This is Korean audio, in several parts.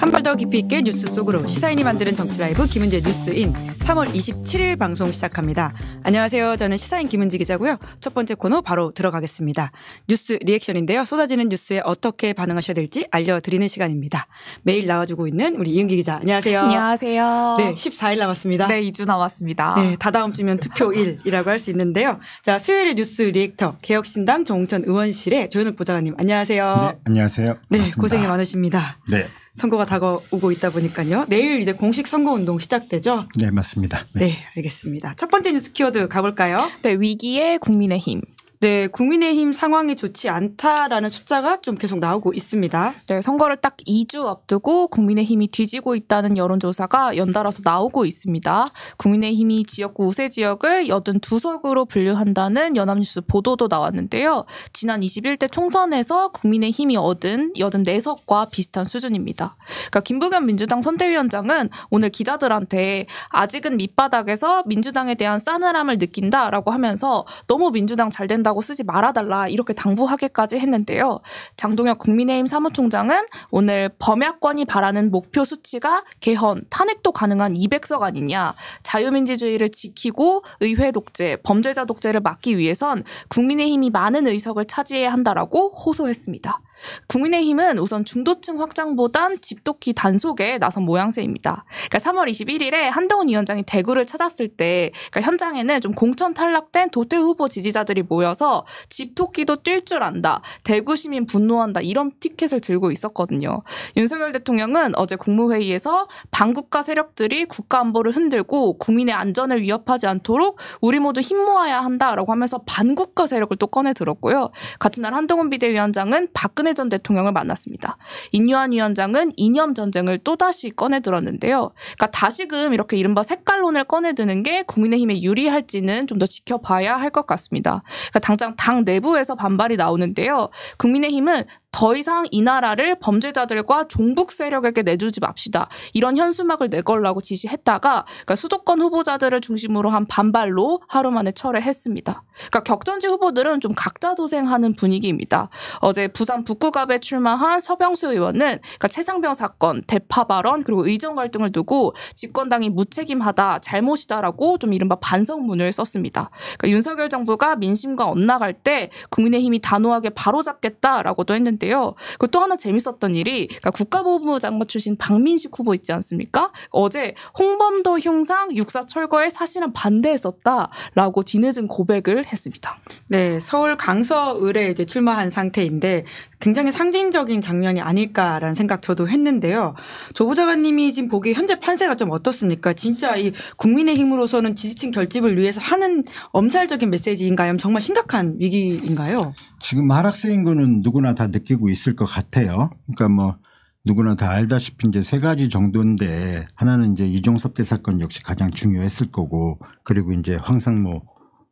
한 발 더 깊이 있게 뉴스 속으로 시사인이 만드는 정치 라이브 김은지의 뉴스인 3월 27일 방송 시작합니다. 안녕하세요. 저는 시사인 김은지 기자고요. 첫 번째 코너 바로 들어가겠습니다. 뉴스 리액션인데요. 쏟아지는 뉴스에 어떻게 반응하셔야 될지 알려드리는 시간입니다. 매일 나와주고 있는 우리 이은기 기자. 안녕하세요. 안녕하세요. 네, 14일 남았습니다. 네, 2주 남았습니다. 네, 다다음 주면 투표일이라고 할 수 있는데요. 자, 수요일의 뉴스 리액터 개혁신당 정홍천 의원실의 조현욱 보좌관님. 안녕하세요. 네, 안녕하세요. 네, 반갑습니다. 고생이 많으십니다. 네. 선거가 다가오고 있다 보니까요. 내일 이제 공식 선거운동 시작되죠? 네, 맞습니다. 네, 알겠습니다. 첫 번째 뉴스 키워드 가볼까요? 네, 위기의 국민의힘. 네, 국민의힘 상황이 좋지 않다라는 숫자가 좀 계속 나오고 있습니다. 네, 선거를 딱 2주 앞두고 국민의힘이 뒤지고 있다는 여론조사가 연달아서 나오고 있습니다. 국민의힘이 지역구 우세 지역을 82석으로 분류한다는 연합뉴스 보도도 나왔는데요. 지난 21대 총선에서 국민의힘이 얻은 84석과 비슷한 수준입니다. 그러니까 김부겸 민주당 선대위원장은 오늘 기자들한테 아직은 밑바닥에서 민주당에 대한 싸늘함을 느낀다라고 하면서 너무 민주당 잘 된다고 쓰지 말아달라 이렇게 당부하기까지 했는데요. 장동혁 국민의힘 사무총장은 오늘 범야권이 바라는 목표 수치가 개헌, 탄핵도 가능한 200석 아니냐. 자유민주주의를 지키고 의회 독재, 범죄자 독재를 막기 위해선 국민의힘이 많은 의석을 차지해야 한다라고 호소했습니다. 국민의힘은 우선 중도층 확장보단 집도끼 단속에 나선 모양새입니다. 그러니까 3월 21일에 한동훈 위원장이 대구를 찾았을 때 그러니까 현장에는 좀 공천 탈락된 도태 후보 지지자들이 모여서 집토끼도 뛸 줄 안다. 대구 시민 분노한다. 이런 티켓을 들고 있었거든요. 윤석열 대통령은 어제 국무회의에서 반국가 세력들이 국가 안보를 흔들고 국민의 안전을 위협하지 않도록 우리 모두 힘 모아야 한다라고 하면서 반국가 세력을 또 꺼내 들었고요. 같은 날 한동훈 비대위원장은 박근혜 전 대통령을 만났습니다. 인유한 위원장은 이념 전쟁을 또다시 꺼내 들었는데요. 그러니까 다시금 이렇게 이른바 색깔론을 꺼내 드는 게 국민의힘에 유리할지는 좀 더 지켜봐야 할 것 같습니다. 그러니까 당장 당 내부에서 반발이 나오는데요. 국민의힘은 더 이상 이 나라를 범죄자들과 종북 세력에게 내주지 맙시다. 이런 현수막을 내걸라고 지시했다가 그러니까 수도권 후보자들을 중심으로 한 반발로 하루 만에 철회했습니다. 그러니까 격전지 후보들은 좀 각자 도생하는 분위기입니다. 어제 부산 북구갑에 출마한 서병수 의원은 그러니까 최상병 사건, 대파 발언 그리고 의정 갈등을 두고 집권당이 무책임하다, 잘못이다라고 좀 이른바 반성문을 썼습니다. 그러니까 윤석열 정부가 민심과 엇나갈 때 국민의힘이 단호하게 바로잡겠다라고도 했는데요. 그리고 또 하나 재밌었던 일이 그러니까 국가보훈부 장관 출신 박민식 후보 있지 않습니까? 어제 홍범도 흉상 육사 철거에 사실은 반대했었다라고 뒤늦은 고백을 했습니다. 네, 서울 강서을에 이제 출마한 상태인데 굉장히 상징적인 장면이 아닐까라는 생각 저도 했는데요. 조 부장관님이 지금 보기에 현재 판세가 좀 어떻습니까? 진짜 이 국민의힘으로서는 지지층 결집을 위해서 하는 엄살적인 메시지인가요? 정말 심각한 위기인가요? 지금 하락세인 거는 누구나 다 느끼고 있을 것 같아요. 그러니까 뭐 누구나 다 알다시피 이제 세 가지 정도인데 하나는 이제 이종섭 대 사건 역시 가장 중요했을 거고 그리고 이제 황상무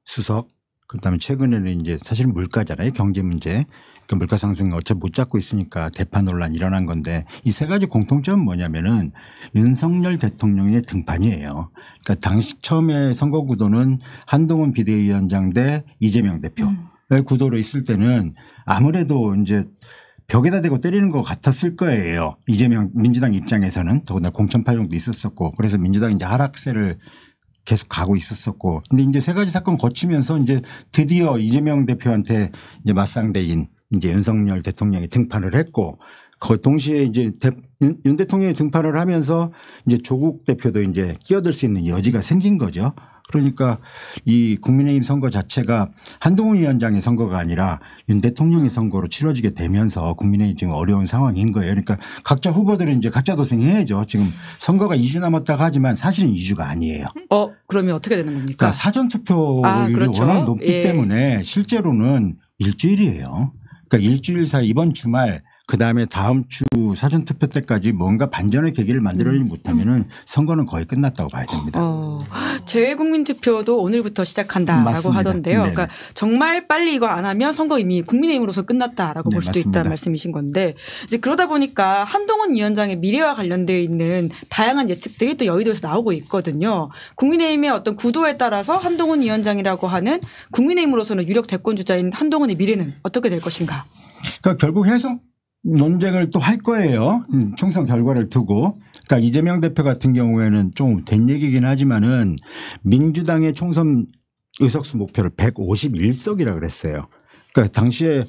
수석 그다음에 최근에는 이제 사실 물가잖아요. 경제 문제. 그 물가 상승 어차피 못 잡고 있으니까 대파 논란 일어난 건데 이 세 가지 공통점은 뭐냐면은 윤석열 대통령의 등판이에요. 그러니까 당시 처음에 선거 구도는 한동훈 비대위원장 대 이재명 대표의 구도로 있을 때는 아무래도 이제 벽에다 대고 때리는 것 같았을 거예요. 이재명 민주당 입장에서는 더군다나 공천 파동도 있었었고 그래서 민주당이 이제 하락세를 계속 가고 있었었고 근데 이제 세 가지 사건 거치면서 이제 드디어 이재명 대표한테 이제 맞상대인 이제 윤석열 대통령이 등판을 했고 그 동시에 이제 윤 대통령이 등판을 하면서 이제 조국 대표도 이제 끼어들 수 있는 여지가 생긴 거죠. 그러니까 이 국민의힘 선거 자체가 한동훈 위원장의 선거가 아니라 윤 대통령의 선거로 치러지게 되면서 국민의힘 지금 어려운 상황인 거예요. 그러니까 각자 후보들은 이제 각자 도생해야죠. 지금 선거가 2주 남았다고 하지만 사실은 2주가 아니에요. 그러면 어떻게 되는 겁니까? 그러니까 사전투표율이 그렇죠. 워낙 높기 때문에 실제로는 일주일이에요. 그러니까 일주일 사이 이번 주말 그다음에 다음 주 사전투표 때까지 뭔가 반전의 계기를 만들어내지 못하면은 선거는 거의 끝났다고 봐야 됩니다. 재외국민투표도 오늘부터 시작한다라고 맞습니다. 하던데요. 네네. 그러니까 정말 빨리 이거 안 하면 선거 이미 국민의힘으로서 끝났다라고 볼 수도 맞습니다. 있다는 말씀이신 건데 이제 그러다 보니까 한동훈 위원장의 미래와 관련되어 있는 다양한 예측들이 또 여의도에서 나오고 있거든요. 국민의힘의 어떤 구도에 따라서 한동훈 위원장이라고 하는 국민의힘으로서는 유력 대권 주자인 한동훈의 미래는 어떻게 될 것인가? 그러니까 결국 해서 논쟁을 또 할 거예요. 총선 결과를 두고. 그러니까 이재명 대표 같은 경우에는 좀 된 얘기긴 하지만은 민주당의 총선 의석수 목표를 151석이라 그랬어요. 그러니까 당시에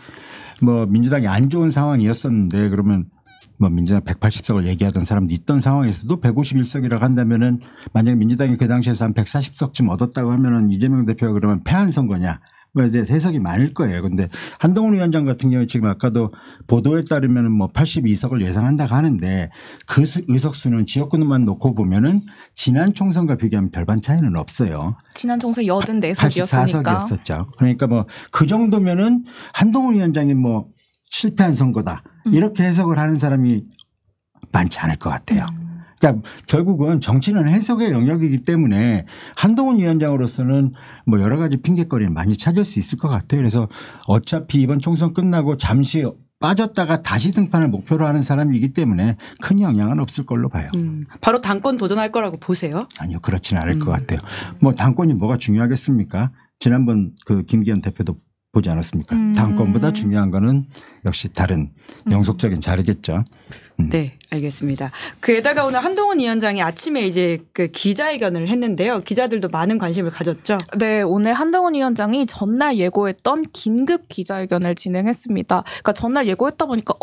뭐 민주당이 안 좋은 상황이었었는데 그러면 뭐 민주당 180석을 얘기하던 사람도 있던 상황에서도 151석이라고 한다면은 만약에 민주당이 그 당시에서 한 140석쯤 얻었다고 하면은 이재명 대표가 그러면 패한 선거냐. 뭐 이제 해석이 많을 거예요. 그런데 한동훈 위원장 같은 경우에 지금 아까도 보도에 따르면 뭐 82석을 예상한다고 하는데 그 의석수는 지역구만 놓고 보면은 지난 총선과 비교하면 별반 차이는 없어요. 지난 총선 84석이었으니까. 84석이었었죠. 그러니까 뭐 그 정도면은 한동훈 위원장이 뭐 실패한 선거다. 이렇게 해석을 하는 사람이 많지 않을 것 같아요. 그러니까 결국은 정치는 해석의 영역이기 때문에 한동훈 위원장으로서는 뭐 여러 가지 핑계거리를 많이 찾을 수 있을 것 같아요. 그래서 어차피 이번 총선 끝나고 잠시 빠졌다가 다시 등판을 목표로 하는 사람이기 때문에 큰 영향은 없을 걸로 봐요. 바로 당권 도전할 거라고 보세요? 아니요. 그렇지는 않을 것 같아요. 뭐 당권이 뭐가 중요하겠습니까? 지난번 그 김기현 대표도 보지 않았습니까? 당권보다 중요한 거는 역시 다른 영속적인 자리겠죠. 네, 알겠습니다. 게다가 오늘 한동훈 위원장이 아침에 이제 그 기자회견을 했는데요. 기자들도 많은 관심을 가졌죠. 네, 오늘 한동훈 위원장이 전날 예고했던 긴급 기자회견을 진행했습니다. 그러니까 전날 예고했다 보니까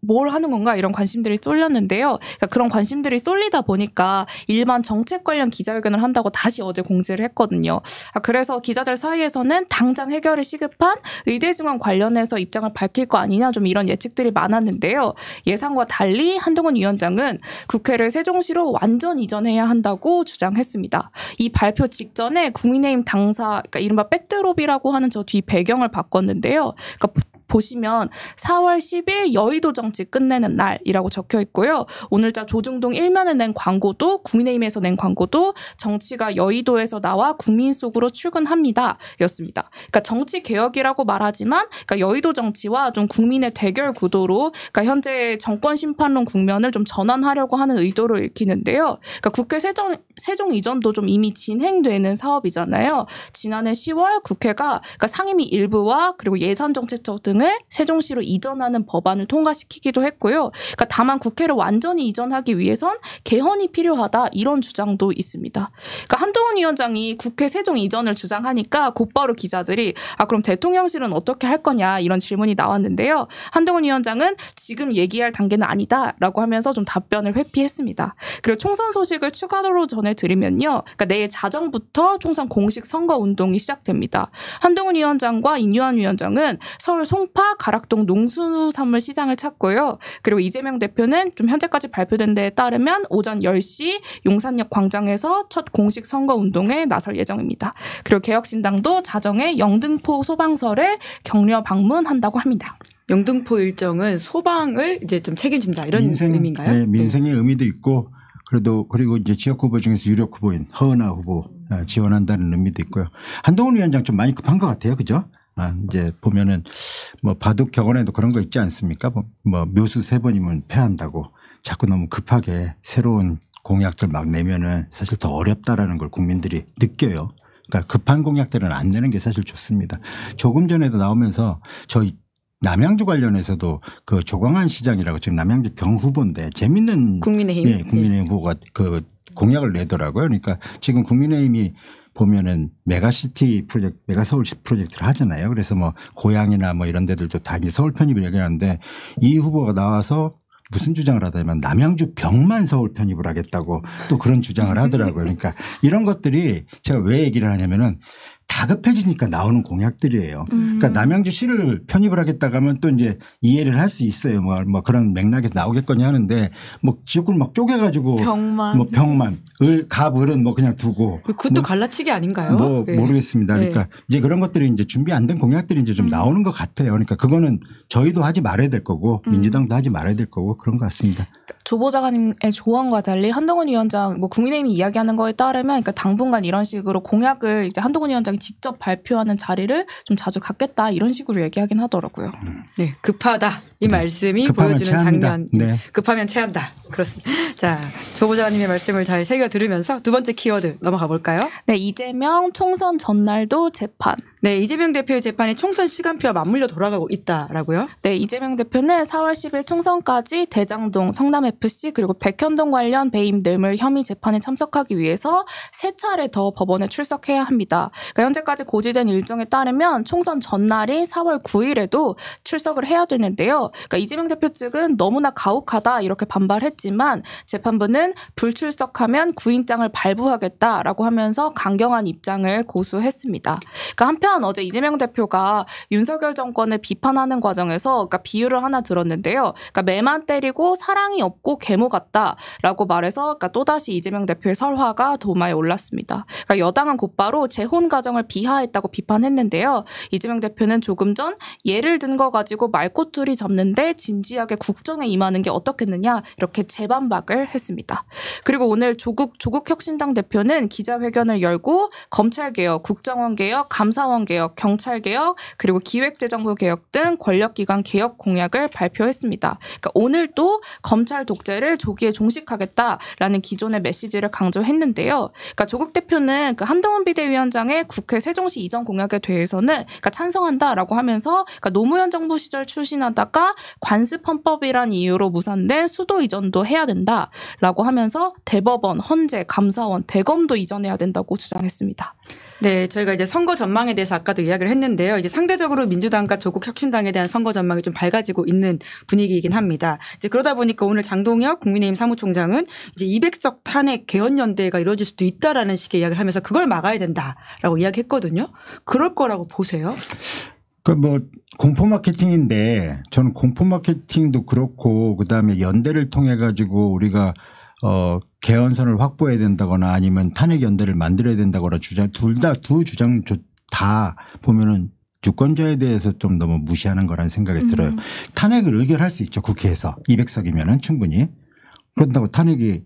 뭘 하는 건가 이런 관심들이 쏠렸는데요. 그러니까 그런 관심들이 쏠리다 보니까 일반 정책 관련 기자회견을 한다고 다시 어제 공지를 했거든요. 그래서 기자들 사이에서는 당장 해결이 시급한 의대증원 관련해서 입장을 밝힐 거 아니냐 좀 이런 예측들이 많았는데요. 예상과 달리 한동훈 위원장은 국회를 세종시로 완전 이전해야 한다고 주장했습니다. 이 발표 직전에 국민의힘 당사, 그러니까 이른바 백드롭이라고 하는 저 뒤 배경을 바꿨는데요. 그러니까 보시면 4월 10일 여의도 정치 끝내는 날이라고 적혀 있고요. 오늘자 조중동 1면에 낸 광고도 국민의힘에서 낸 광고도 정치가 여의도에서 나와 국민 속으로 출근합니다. 였습니다. 그러니까 정치 개혁이라고 말하지만 그러니까 여의도 정치와 좀 국민의 대결 구도로 그러니까 현재 정권 심판론 국면을 좀 전환하려고 하는 의도를 읽히는데요. 그러니까 국회 세종 이전도 좀 이미 진행되는 사업이잖아요. 지난해 10월 국회가 그러니까 상임위 일부와 그리고 예산정책처 등 세종시로 이전하는 법안을 통과시키기도 했고요. 그러니까 다만 국회를 완전히 이전하기 위해선 개헌이 필요하다 이런 주장도 있습니다. 그러니까 한동훈 위원장이 국회 세종 이전을 주장하니까 곧바로 기자들이 그럼 대통령실은 어떻게 할 거냐 이런 질문이 나왔는데요. 한동훈 위원장은 지금 얘기할 단계는 아니다라고 하면서 좀 답변을 회피했습니다. 그리고 총선 소식을 추가로 전해드리면요. 그러니까 내일 자정부터 총선 공식 선거 운동이 시작됩니다. 한동훈 위원장과 인유한 위원장은 서울 송파 가락동 농수산물 시장을 찾고요. 그리고 이재명 대표는 좀 현재까지 발표된 데에 따르면 오전 10시 용산역 광장에서 첫 공식 선거 운동에 나설 예정입니다. 그리고 개혁신당도 자정에 영등포 소방서를 격려 방문한다고 합니다. 영등포 일정은 소방을 이제 좀 책임진다 이런 의미인가요? 네, 민생의 의미도 있고 그리고 이제 지역 후보 중에서 유력 후보인 허은하 후보 지원한다는 의미도 있고요. 한동훈 위원장 좀 많이 급한 것 같아요. 그죠? 이제 보면은 뭐 바둑 격언에도 그런 거 있지 않습니까? 뭐 묘수 3번이면 패한다고 자꾸 너무 급하게 새로운 공약들 막 내면은 사실 더 어렵다라는 걸 국민들이 느껴요. 그러니까 급한 공약들은 안 내는 게 사실 좋습니다. 조금 전에도 나오면서 저희 남양주 관련해서도 그 조광한 시장이라고 지금 남양주 병 후보인데 재밌는 국민의힘 네, 국민의힘 후보가 그 공약을 내더라고요. 그러니까 지금 국민의힘이 보면은 메가시티 프로젝트, 메가서울시 프로젝트를 하잖아요. 그래서 뭐 고향이나 뭐 이런 데들도 다 이제 서울 편입을 얘기하는데 이 후보가 나와서 무슨 주장을 하다면 남양주 병만 서울 편입을 하겠다고 또 그런 주장을 하더라고요. 그러니까 이런 것들이 제가 왜 얘기를 하냐면은 다급해지니까 나오는 공약들이에요. 그러니까 남양주시를 편입을 하겠다고 하면 또 이제 이해를 할 수 있어요. 뭐 그런 맥락에서 나오겠거니 하는데 뭐 지역구를 막 쪼개가지고 병만, 을은 뭐 그냥 두고. 그것도 갈라치기 아닌가요? 뭐 네. 모르겠습니다. 그러니까 이제 그런 것들이 이제 준비 안 된 공약들이 이제 좀 나오는 것 같아요. 그러니까 그거는 저희도 하지 말아야 될 거고 민주당도 하지 말아야 될 거고 그런 것 같습니다. 조보 작가님의 조언과 달리 한동훈 위원장 뭐 국민의힘이 이야기하는 거에 따르면 그러니까 당분간 이런 식으로 공약을 이제 한동훈 위원장이 직접 발표하는 자리를 좀 자주 갖겠다 이런 식으로 얘기하긴 하더라고요. 네, 급하다 이 말씀이 보여주는 체합니다. 장면. 네. 급하면 체한다. 그렇습니다. 자, 조보 작가님의 말씀을 잘 새겨 들으면서 두 번째 키워드 넘어가 볼까요? 네, 이재명 총선 전날도 재판. 네, 이재명 대표의 재판이 총선 시간표와 맞물려 돌아가고 있다라고요? 네, 이재명 대표는 4월 10일 총선까지 대장동, 성남FC 그리고 백현동 관련 배임 뇌물 혐의 재판에 참석하기 위해서 3차례 더 법원에 출석해야 합니다. 그러니까 현재까지 고지된 일정에 따르면 총선 전날인 4월 9일에도 출석을 해야 되는데요. 그러니까 이재명 대표 측은 너무나 가혹하다 이렇게 반발했지만 재판부는 불출석하면 구인장을 발부하겠다라고 하면서 강경한 입장을 고수했습니다. 그러니까 한편 어제 이재명 대표가 윤석열 정권을 비판하는 과정에서 그러니까 비유를 하나 들었는데요. 그러니까 매만 때리고 사랑이 없고 계모 같다라고 말해서 그러니까 또다시 이재명 대표의 설화가 도마에 올랐습니다. 그러니까 여당은 곧바로 재혼 가정을 비하했다고 비판했는데요. 이재명 대표는 조금 전 예를 든 거 가지고 말꼬투리 잡는데 진지하게 국정에 임하는 게 어떻겠느냐 이렇게 재반박을 했습니다. 그리고 오늘 조국혁신당 대표는 기자회견을 열고 검찰개혁, 국정원개혁, 감사원개혁, 경찰개혁 그리고 기획재정부 개혁 등 권력기관 개혁 공약을 발표했습니다. 그러니까 오늘 또 검찰 독재를 조기에 종식하겠다라는 기존의 메시지를 강조했는데요. 그러니까 조국 대표는 그 한동훈 비대위원장의 국회 세종시 이전 공약에 대해서는 그러니까 찬성한다라고 하면서 그러니까 노무현 정부 시절 추진하다가 관습 헌법이란 이유로 무산된 수도 이전도 해야 된다라고 하면서 대법원, 헌재, 감사원, 대검도 이전해야 된다고 주장했습니다. 네, 저희가 이제 선거 전망에 대해서 아까도 이야기를 했는데요. 이제 상대적으로 민주당과 조국혁신당에 대한 선거 전망이 좀 밝아지고 있는 분위기이긴 합니다. 이제 그러다 보니까 오늘 장동혁 국민의힘 사무총장은 이제 200석 탄핵 개헌연대가 이루어질 수도 있다라는 식의 이야기를 하면서 그걸 막아야 된다라고 이야기했거든요. 그럴 거라고 보세요? 그 뭐 공포 마케팅인데 저는 공포 마케팅도 그렇고 그다음에 연대를 통해 가지고 우리가 개헌선을 확보해야 된다거나 아니면 탄핵 연대를 만들어야 된다거나 두 주장 다 보면은 유권자에 대해서 좀 너무 무시하는 거라는 생각이 들어요. 탄핵을 의결할 수 있죠. 국회에서 200석이면은 충분히. 그런다고 탄핵이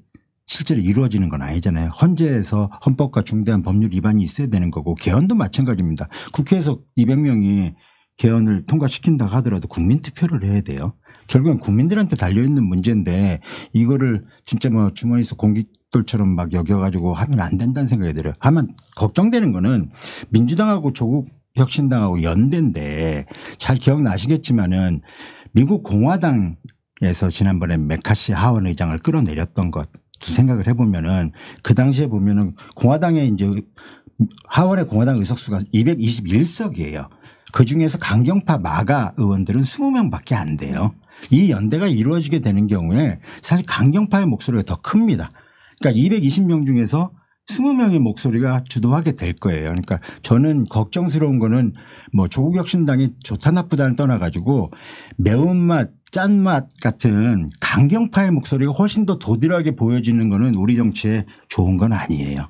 실제로 이루어지는 건 아니잖아요. 헌재에서 헌법과 중대한 법률 위반이 있어야 되는 거고 개헌도 마찬가지입니다. 국회에서 200명이 개헌을 통과시킨다고 하더라도 국민투표를 해야 돼요. 결국은 국민들한테 달려있는 문제인데 이거를 진짜 뭐 주머니에서 공깃돌처럼 막 여겨가지고 하면 안 된다는 생각이 들어요. 하면 걱정되는 거는 민주당하고 조국혁신당하고 연대인데 잘 기억나시겠지만은 미국 공화당에서 지난번에 메카시 하원 의장을 끌어내렸던 것 생각을 해보면은 그 당시에 보면은 공화당의 이제 하원의 공화당 의석수가 221석이에요. 그 중에서 강경파 마가 의원들은 20명밖에 안 돼요. 이 연대가 이루어지게 되는 경우에 사실 강경파의 목소리가 더 큽니다. 그러니까 220명 중에서 20명의 목소리가 주도하게 될 거예요. 그러니까 저는 걱정스러운 거는 뭐 조국혁신당이 좋다 나쁘다를 떠나가지고 매운맛 짠맛 같은 강경파의 목소리가 훨씬 더 도드라하게 보여지는 거는 우리 정치에 좋은 건 아니에요.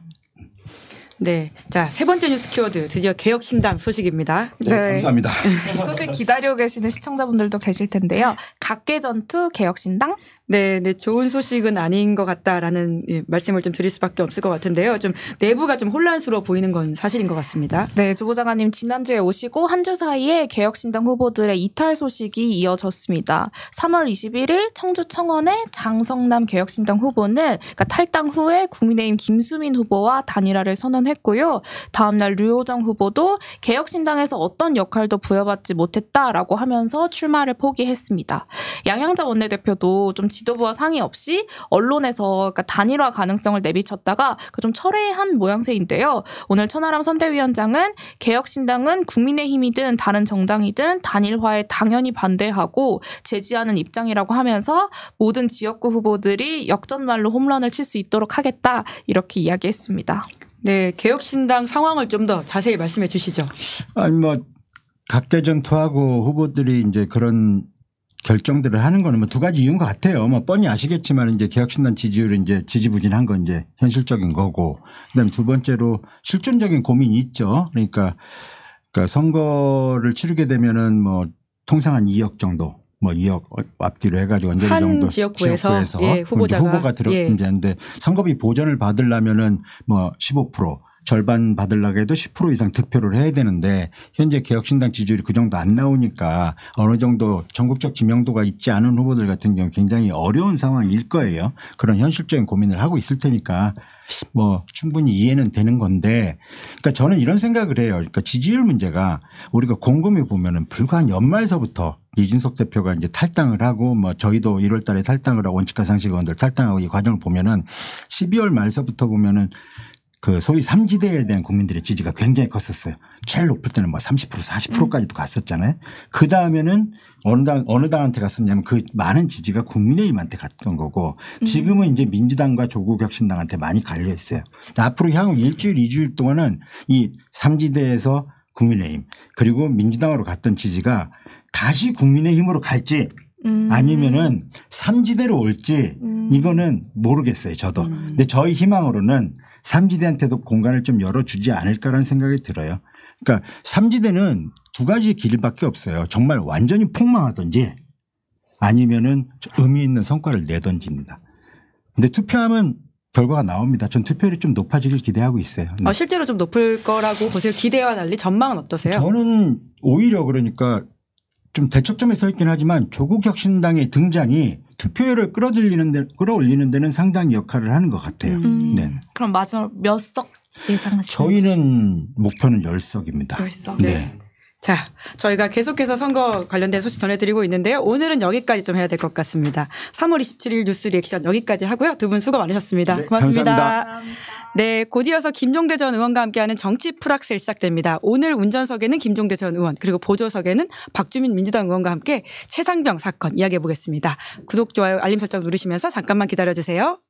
네. 자, 세 번째 뉴스 키워드 드디어 개혁신당 소식입니다. 네. 감사합니다. 이 소식 기다리고 계시는 시청자분들도 계실 텐데요. 각계전투 개혁신당? 네, 좋은 소식은 아닌 것 같다라는 말씀을 좀 드릴 수밖에 없을 것 같은데요. 좀 내부가 좀 혼란스러워 보이는 건 사실인 것 같습니다. 네, 조 부장관님 지난주에 오시고 한 주 사이에 개혁신당 후보들의 이탈 소식이 이어졌습니다. 3월 21일 청주 청원의 장성남 개혁신당 후보는 그러니까 탈당 후에 국민의힘 김수민 후보와 단일화를 선언했고요. 다음 날 류호정 후보도 개혁신당에서 어떤 역할도 부여받지 못했다라고 하면서 출마를 포기했습니다. 양양자 원내대표도 좀 지도부와 상의 없이 언론에서 그러니까 단일화 가능성을 내비쳤다가 좀 철회한 모양새인데요. 오늘 천하람 선대위원장은 개혁신당은 국민의힘이든 다른 정당이든 단일화에 당연히 반대하고 제지하는 입장이라고 하면서 모든 지역구 후보들이 역전말로 홈런을 칠 수 있도록 하겠다 이렇게 이야기했습니다. 네, 개혁신당 상황을 좀 더 자세히 말씀해 주시죠. 아니 뭐 각계전투하고 후보들이 이제 그런 결정들을 하는 거는 뭐 두 가지 이유인 것 같아요. 뭐 뻔히 아시겠지만 이제 개혁신당 지지율이 이제 지지부진한 건 이제 현실적인 거고, 그다음에 두 번째로 실존적인 고민이 있죠. 그러니까 선거를 치르게 되면은 뭐 통상 한 2억 정도, 뭐 2억 앞뒤로 해가지고 언저리 정도 지역구에서 예, 후보가 들어 이제인데 선거비 보전을 받으려면은 뭐 15% 절반 받으려고 해도 10% 이상 득표를 해야 되는데 현재 개혁신당 지지율이 그 정도 안 나오니까 어느 정도 전국적 지명도가 있지 않은 후보들 같은 경우 굉장히 어려운 상황일 거예요. 그런 현실적인 고민을 하고 있을 테니까 뭐 충분히 이해는 되는 건데 그러니까 저는 이런 생각을 해요. 그러니까 지지율 문제가 우리가 곰곰이 보면은 불과 한 연말서부터 이준석 대표가 이제 탈당을 하고 뭐 저희도 1월 달에 탈당을 하고 원칙과 상식 의원들 탈당하고 이 과정을 보면은 12월 말서부터 보면은 그 소위 3지대에 대한 국민들의 지지가 굉장히 컸었어요. 제일 높을 때는 뭐 30% 40%까지도 갔었잖아요. 그 다음에는 어느 당한테 갔었냐면 그 많은 지지가 국민의힘한테 갔던 거고 지금은 이제 민주당과 조국혁신당한테 많이 갈려 있어요. 앞으로 향후 일주일 2주일 동안은 이 3지대에서 국민의힘 그리고 민주당으로 갔던 지지가 다시 국민의힘으로 갈지 아니면은 3지대로 올지 이거는 모르겠어요. 저도. 근데 저희 희망으로는 3지대한테도 공간을 좀 열어주지 않을까라는 생각이 들어요. 그러니까 3지대는 두 가지 길밖에 없어요. 정말 완전히 폭망하든지 아니면은 의미 있는 성과를 내던집니다. 근데 투표하면 결과가 나옵니다. 전 투표율이 좀 높아지길 기대하고 있어요. 네. 실제로 좀 높을 거라고 보세요. 기대와 달리 전망은 어떠세요? 저는 오히려 그러니까 좀 대척점에 서 있긴 하지만 조국혁신당의 등장이 투표율을 끌어올리는 데는 상당히 역할을 하는 것 같아요. 네. 그럼 마지막으로 몇 석 예상하시나요? 저희는 목표는 10석입니다. 10석. 네. 자, 저희가 계속해서 선거 관련된 소식 전해드리고 있는데요. 오늘은 여기까지 좀 해야 될 것 같습니다. 3월 27일 뉴스 리액션 여기까지 하고요. 두 분 수고 많으셨습니다. 네, 고맙습니다. 감사합니다. 네, 곧 이어서 김종대 전 의원과 함께하는 정치 풀악셀 시작됩니다. 오늘 운전석에는 김종대 전 의원 그리고 보조석에는 박주민 민주당 의원과 함께 최상병 사건 이야기해 보겠습니다. 구독, 좋아요, 알림 설정 누르시면서 잠깐만 기다려주세요.